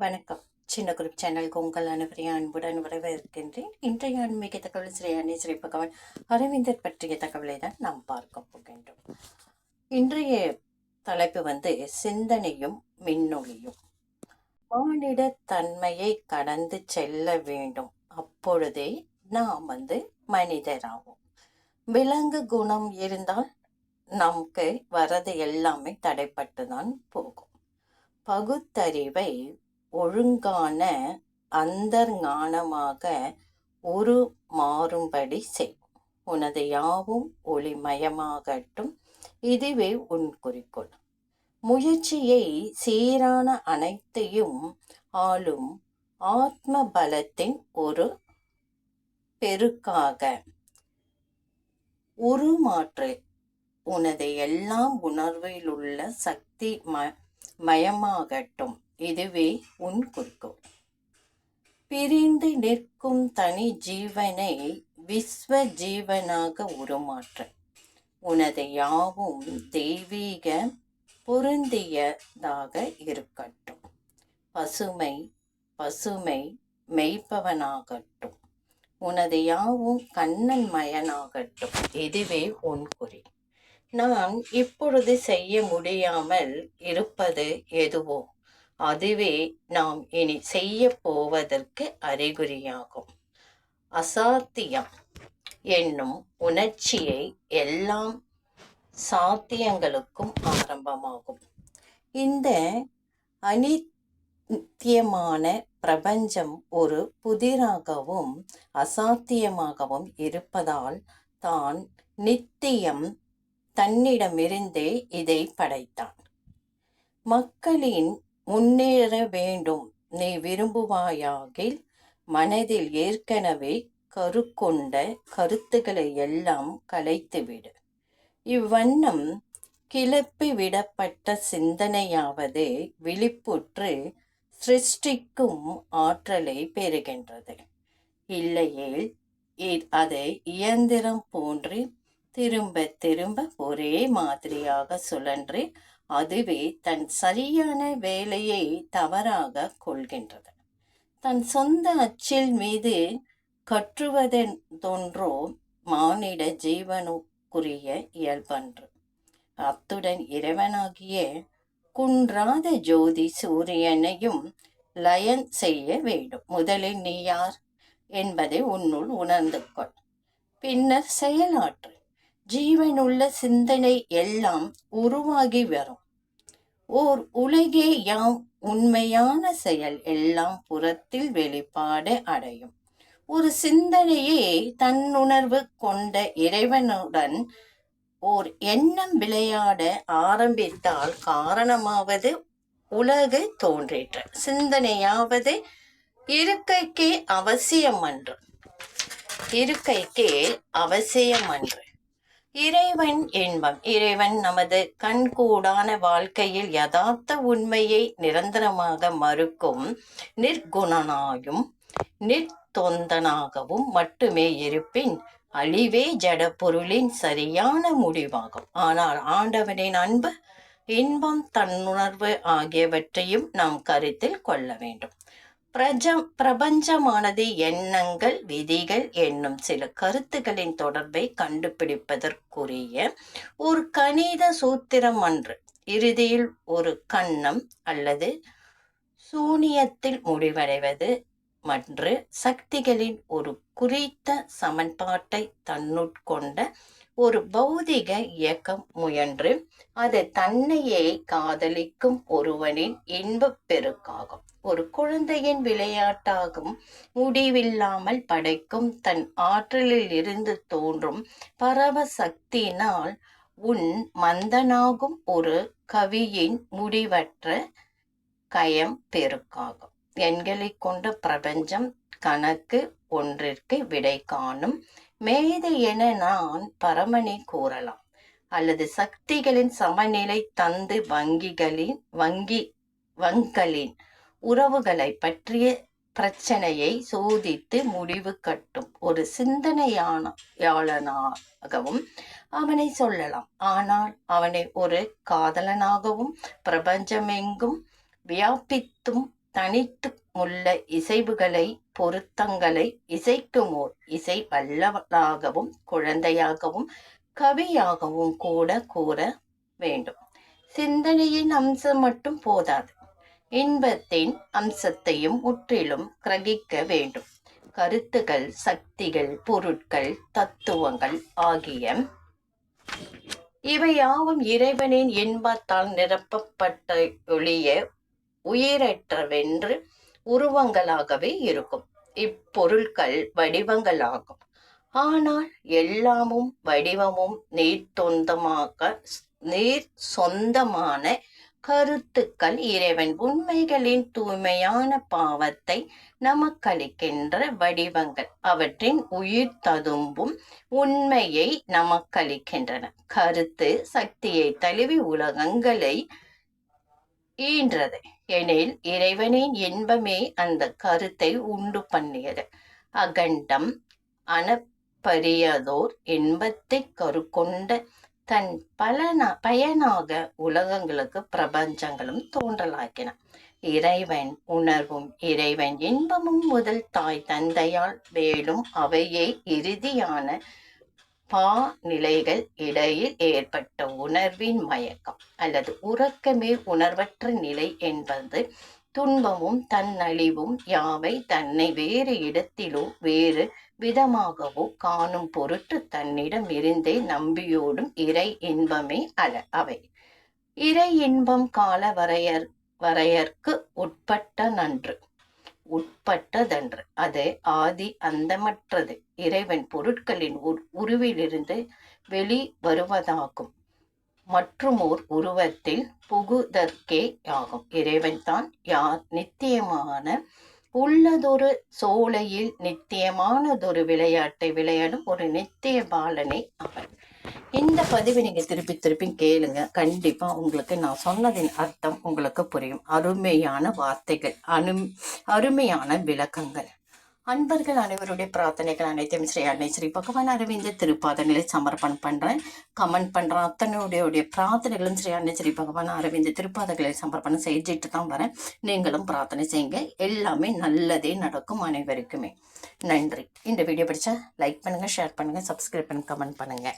வணக்கம். சின்ன குரூப் சேனலுக்கு உங்கள் அனைவரையும் அன்புடன் வரவேற்கின்றேன். இன்றைய ஆன்மீக தகவல் ஸ்ரீ அன்னை ஸ்ரீ பகவான் அரவிந்தர் பற்றிய தகவலை தான் நாம் பார்க்க போகின்றோம். இன்றைய தலைப்பு சிந்தனையும் மின்னொளியும். மானிட தன்மையை கடந்து செல்ல வேண்டும், அப்பொழுதே நாம் மனிதராகும். விலங்கு குணம் இருந்தால் நமக்கு வரது எல்லாமே தடைப்பட்டுதான் போகும். பகுத்தறிவை ஒழுங்கான அந்தர்ஞானமாக மாறும்படி செய். உனது யாவும் ஒளிமயமாகட்டும், இதுவே உன் குறிக்கோள். முயற்சியை சீரான அனைத்தையும் ஆளும் ஆத்ம பலத்தின் ஒரு பெருக்காக உருமாற்று. உனது எல்லாம் உணர்வில் உள்ள சக்தி மயமாகட்டும், இதுவே உன் குறிக்கோள். பிரிந்து நிற்கும் தனி ஜீவனை விஸ்வ ஜீவனாக உருமாற்ற. உனது யாவும் தெய்வீக பொருந்தியதாக இருக்கட்டும். பசுமை பசுமை மெய்ப்பவனாகட்டும். உனது யாவும் கண்ணன் மயனாகட்டும், இதுவே உன் குறி. நான் இப்பொழுது செய்ய முடியாமல் இருப்பது எதுவோ அதுவே நாம் இனி செய்ய போவதற்கு அறிகுறியாகும். அசாத்தியம் என்னும் உணர்ச்சியை எல்லாம் சாத்தியங்களுக்கும் ஆரம்பமாகும். இந்த அனித்தியமான பிரபஞ்சம் ஒரு புதிராகவும் அசாத்தியமாகவும் இருப்பதால் தான் நித்தியம் தன்னிடமிருந்தே இதை படைத்தான். மக்களின் முன்னேற வேண்டும் நீ விரும்புவாயாகில் மனதில் ஏற்கனவே கருக்கொண்ட கருத்துக்களை எல்லாம் கலைத்துவிடு. இவ்வண்ணம் கிளப்பி விடப்பட்ட சிந்தனையாவது விழிப்புற்று சிருஷ்டிக்கும் ஆற்றலை பெறுகின்றது. இல்லையேல் அதை இயந்திரம் போன்று திரும்ப திரும்ப ஒரே மாதிரியாக சுழன்று அதுவே தன் சரியான வேலையை தவறாக கொள்கின்றது. தன் சொந்த அச்சில் மீது கற்றுவதென்றோ மானிட ஜீவனுக்குரிய இயல்பன்று. அத்துடன் இறைவனாகிய குன்றாத ஜோதி சூரியனையும் லயன் செய்ய வேண்டும். முதலில் நீ யார் என்பதை உன்னுள் உணர்ந்து கொள், பின்னர் செயலாற்று. ஜீவனுள்ள சிந்தனை எல்லாம் உருவாகி வரும். ஓர் உலகே யாம் உண்மையான செயல் எல்லாம் புறத்தில் வெளிப்பாடு அடையும். ஒரு சிந்தனையே தன்னுணர்வு கொண்ட இறைவனுடன் ஓர் எண்ணம் விளையாட ஆரம்பித்தால் காரணமாவது உலகு தோன்றிற்று. சிந்தனையாவது இருக்கைக்கே அவசியமன்று. இறைவன் இன்பம். இறைவன் நமது கண்கூடான வாழ்க்கையில் யதார்த்த உண்மையை நிரந்தரமாக மறுக்கும் நிர்குணனாயும் நிர்தொந்தனாகவும் மட்டுமே இருப்பின் அழிவே ஜட பொருளின் சரியான முடிவாகும். ஆனால் ஆண்டவனின் அன்பு, இன்பம், தன்னுணர்வு ஆகியவற்றையும் நாம் கருத்தில் கொள்ள வேண்டும். பிரபஞ்சமானது எண்ணங்கள், விதிகள் என்னும் சில கருத்துக்களின் தொடர்பை கண்டுபிடிப்பதற்குரிய ஒரு கணித சூத்திரம் அன்று. இறுதியில் ஒரு கண்ணம் அல்லது சூனியத்தில் முடிவடைவது மற்ற சக்திகளின் ஒரு குறித்த சமன்பாட்டை தன்னுட்கொண்ட ஒரு பௌதிக இயக்கம் முயன்று அது தன்னையே காதலிக்கும் ஒருவனின் இன்பப் பெருக்காகும். ஒரு குழந்தையின் விளையாட்டாகும் முடிவில்லாமல் படைக்கும் தன் ஆற்றலில் இருந்து தோன்றும் பரவ சக்தியினால் உன் மந்தனாகும் ஒரு கவியின் முடிவற்ற கயம் பெருக்காகும். எண்களை கொண்ட பிரபஞ்சம் கணக்கு ஒன்றிற்கு விடை காணும் மேதை என நான் பரமனை கூறலாம். அல்லது சக்திகளின் சமநிலை தந்து வங்கிகளின் உறவுகளை பற்றிய பிரச்சனையை சோதித்து முடிவு கட்டும் ஒரு சிந்தனையாளனாகவும் அவனை சொல்லலாம். ஆனால் அவனை ஒரு காதலனாகவும் பிரபஞ்சமெங்கும் வியாபித்தும் தனித்து உள்ள இசைவுகளை பொருத்தங்களை இசைக்குமோர் இசை வல்லவளாகவும் குழந்தையாகவும் கவியாகவும் கூட கூற வேண்டும். சிந்தனையின் அம்சம் மட்டும் போதாது, இன்பத்தின் அம்சத்தையும் முற்றிலும் கிரகிக்க வேண்டும். கருத்துகள், சக்திகள், பொருட்கள், தத்துவங்கள் ஆகிய இவையாவும் இறைவனின் இன்பத்தால் நிரப்பப்பட்ட ஒளிய உயிரற்றவென்று உருவங்களாகவே இருக்கும். இப்பொருட்கள் வடிவங்களாகும். ஆனால் எல்லாமும் வடிவமும் நீர் சொந்தமான கருத்துக்கள் இறைவன் உண்மைகளின் தூய்மையான பாவத்தை நமக்களிக்கின்ற வடிவங்கள். அவற்றின் உயிர் ததும்பும் உண்மையை நமக்களிக்கின்றன. கருத்து சக்தியை தழுவி உலகங்களை ஈன்றது எனில் இறைவனின் இன்பமே அந்த கருத்தை உண்டு பண்ணியது. அகண்டம் அனப்பரியதோர் இன்பத்தை கருக்கொண்ட தன் பயனாக உலகங்களுக்கு பிரபஞ்சங்களும் தோன்றலாக்கின. இறைவன் உணர்வும் இறைவன் இன்பமும் முதல் தாய் தந்தையால் வேலும் அவையே இறுதியான பாநிலைகள் இடையில் ஏற்பட்ட உணர்வின் மயக்கம் அல்லது உறக்கமே உணர்வற்ற நிலை என்பது துன்பமும் தன்னழிவும் யாவை தன்னை வேறு இடத்திலோ வேறு விதமாகவோ காணும் பொருட்டு தன்னிடம் இருந்தே நம்பியோடும் இறை இன்பமே அவை. இறை இன்பம் கால வரையற்கு உட்பட்டதன்று. அது ஆதி அந்தமற்றது. இறைவன் பொருட்களின் உருவிலிருந்து வெளி வருவதாகும். மற்றுமோர் உருவத்தில் புகுதற்கே ஆகும். இறைவன் தான் யார் நித்தியமான உள்ளதொரு சோலையில் நித்தியமானதொரு விளையாட்டை விளையாடும் ஒரு நித்திய பாலனை அவன். இந்த பதிவை நீங்க திருப்பி கேளுங்க. கண்டிப்பா உங்களுக்கு நான் சொன்னதின் அர்த்தம் உங்களுக்கு புரியும். அருமையான வார்த்தைகள், அருமையான விளக்கங்கள். அன்பர்கள் அனைவருடைய பிரார்த்தனைகள் அனைத்தையும் ஸ்ரீ அன்னை ஸ்ரீ பகவான் அரவிந்த திருப்பாதங்களை சமர்ப்பணம் பண்றேன். கமெண்ட் பண்றேன். அத்தனையுடைய பிரார்த்தனைகளும் ஸ்ரீ அன்னை ஸ்ரீ பகவான் அரவிந்த திருப்பாதங்களை சமர்ப்பணம் செஞ்சுட்டு தான் வரேன். நீங்களும் பிரார்த்தனை செய்யுங்க. எல்லாமே நல்லதே நடக்கும் அனைவருக்குமே. நன்றி. இந்த வீடியோ பிடிச்சா லைக் பண்ணுங்க, ஷேர் பண்ணுங்க, சப்ஸ்கிரைப் பண்ணுங்க, கமெண்ட் பண்ணுங்க.